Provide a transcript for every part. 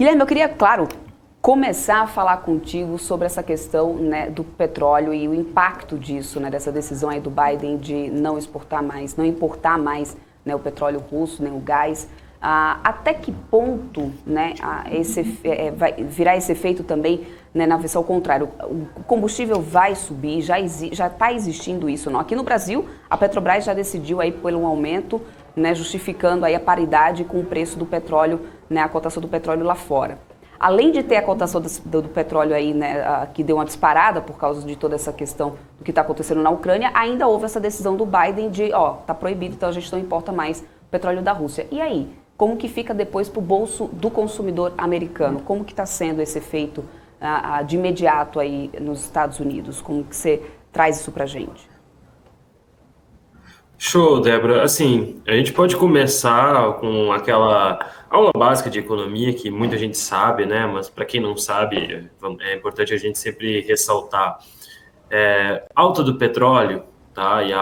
Guilherme, eu queria, claro, começar a falar contigo sobre essa questão, né, do petróleo e o impacto disso, né, dessa decisão aí do Biden de não exportar mais, não importar mais, né, o petróleo russo, nem o gás. Até que ponto, né, vai virar esse efeito também, né, na versão contrária? O combustível vai subir, já está existindo isso, não? Aqui no Brasil, a Petrobras já decidiu aí por um aumento, né, justificando aí a paridade com o preço do petróleo, né, a cotação do petróleo lá fora. Além de ter a cotação do petróleo aí, né, que deu uma disparada por causa de toda essa questão do que está acontecendo na Ucrânia, ainda houve essa decisão do Biden de, tá proibido, então a gente não importa mais petróleo da Rússia. E aí, como que fica depois para o bolso do consumidor americano? Como que está sendo esse efeito de imediato aí nos Estados Unidos? Como que você traz isso para a gente? Show, Débora. Assim, a gente pode começar com aquela aula básica de economia que muita gente sabe, né? Mas para quem não sabe, é importante a gente sempre ressaltar. Alta do petróleo, tá? E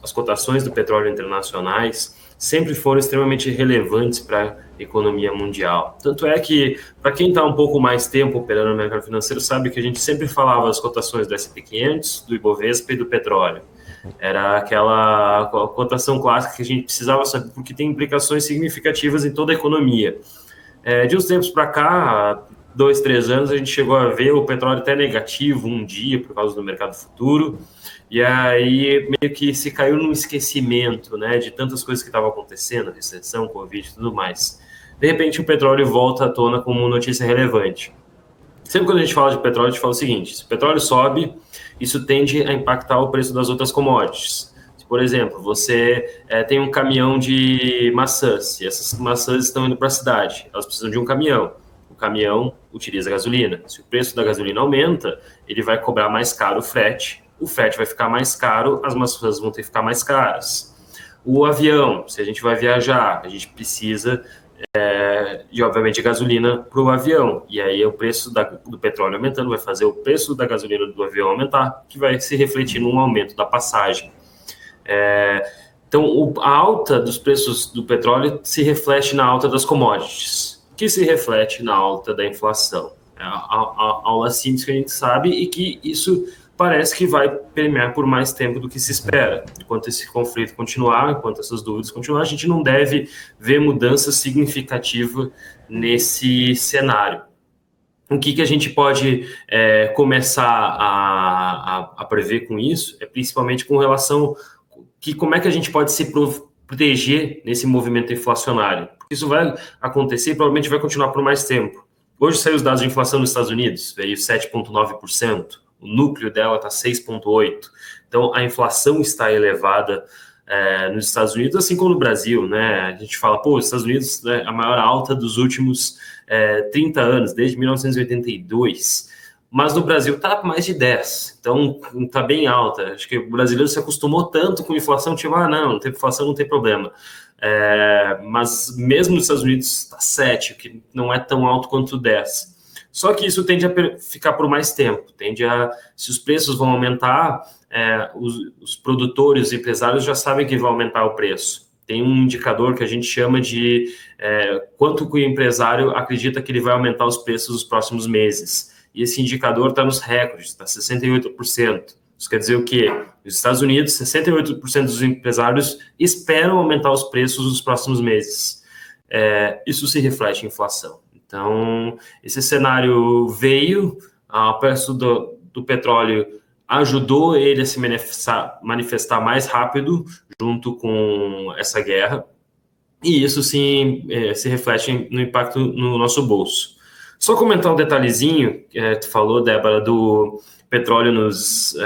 as cotações do petróleo internacionais sempre foram extremamente relevantes para a economia mundial. Tanto é que, para quem está um pouco mais tempo operando no mercado financeiro, sabe que a gente sempre falava das cotações do S&P 500, do Ibovespa e do petróleo. Era aquela cotação clássica que a gente precisava saber, porque tem implicações significativas em toda a economia. De uns tempos para cá, há 2, 3 anos, a gente chegou a ver o petróleo até negativo um dia por causa do mercado futuro, e aí meio que se caiu num esquecimento, né, de tantas coisas que estavam acontecendo, recessão, Covid e tudo mais. De repente, o petróleo volta à tona como notícia relevante. Sempre quando a gente fala de petróleo, a gente fala o seguinte: se o petróleo sobe, isso tende a impactar o preço das outras commodities. Por exemplo, você tem um caminhão de maçãs, e essas maçãs estão indo para a cidade, elas precisam de um caminhão. O caminhão utiliza gasolina. Se o preço da gasolina aumenta, ele vai cobrar mais caro o frete vai ficar mais caro, as maçãs vão ter que ficar mais caras. O avião, se a gente vai viajar, a gente precisa e obviamente gasolina para o avião, e aí o preço do petróleo aumentando vai fazer o preço da gasolina do avião aumentar, que vai se refletir num aumento da passagem. Então a alta dos preços do petróleo se reflete na alta das commodities, que se reflete na alta da inflação. É a aula simples que a gente sabe, e que isso parece que vai permear por mais tempo do que se espera. Enquanto esse conflito continuar, enquanto essas dúvidas continuarem, a gente não deve ver mudança significativa nesse cenário. O que a gente pode começar a prever com isso é principalmente com relação que como é que a gente pode se proteger nesse movimento inflacionário. Porque isso vai acontecer e provavelmente vai continuar por mais tempo. Hoje saiu os dados de inflação nos Estados Unidos, veio 7,9%. O núcleo dela está 6,8%. Então, a inflação está elevada nos Estados Unidos, assim como no Brasil, né? A gente fala, os Estados Unidos, né, a maior alta dos últimos 30 anos, desde 1982. Mas no Brasil está mais de 10%. Então, está bem alta. Acho que o brasileiro se acostumou tanto com inflação, tipo, não tem inflação, não tem problema. Mas mesmo nos Estados Unidos está 7%, que não é tão alto quanto 10%. Só que isso tende a ficar por mais tempo, se os preços vão aumentar, os produtores, os empresários já sabem que vai aumentar o preço. Tem um indicador que a gente chama de quanto que o empresário acredita que ele vai aumentar os preços nos próximos meses. E esse indicador está nos recordes, está 68%. Isso quer dizer o quê? Nos Estados Unidos, 68% dos empresários esperam aumentar os preços nos próximos meses. Isso se reflete em inflação. Então, esse cenário veio, o preço do petróleo ajudou ele a se manifestar mais rápido junto com essa guerra, e isso sim se reflete no impacto no nosso bolso. Só comentar um detalhezinho, tu falou, Débora, do petróleo nos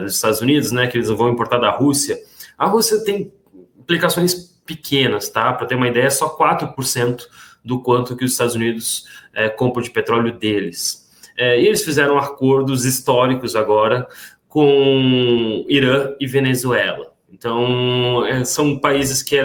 Estados Unidos, né, que eles vão importar da Rússia. A Rússia tem implicações pequenas, tá? Para ter uma ideia, só 4% do quanto que os Estados Unidos compram de petróleo deles. E eles fizeram acordos históricos agora com Irã e Venezuela. Então, são países que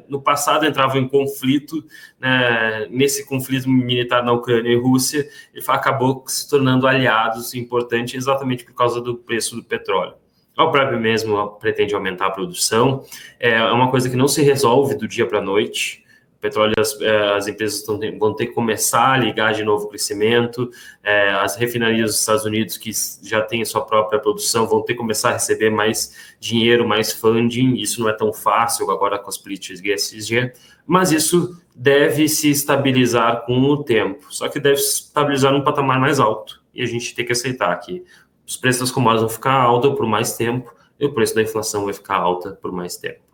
no passado entravam em conflito, né, nesse conflito militar na Ucrânia e Rússia, e acabou se tornando aliados importantes exatamente por causa do preço do petróleo. A Opep mesmo pretende aumentar a produção, é uma coisa que não se resolve do dia para a noite. O petróleo, as empresas vão ter que começar a ligar de novo o crescimento, as refinarias dos Estados Unidos, que já têm a sua própria produção, vão ter que começar a receber mais dinheiro, mais funding. Isso não é tão fácil agora com as políticas de ESG, mas isso deve se estabilizar com o tempo, só que deve se estabilizar num patamar mais alto, e a gente tem que aceitar que os preços das commodities vão ficar altos por mais tempo, e o preço da inflação vai ficar alta por mais tempo.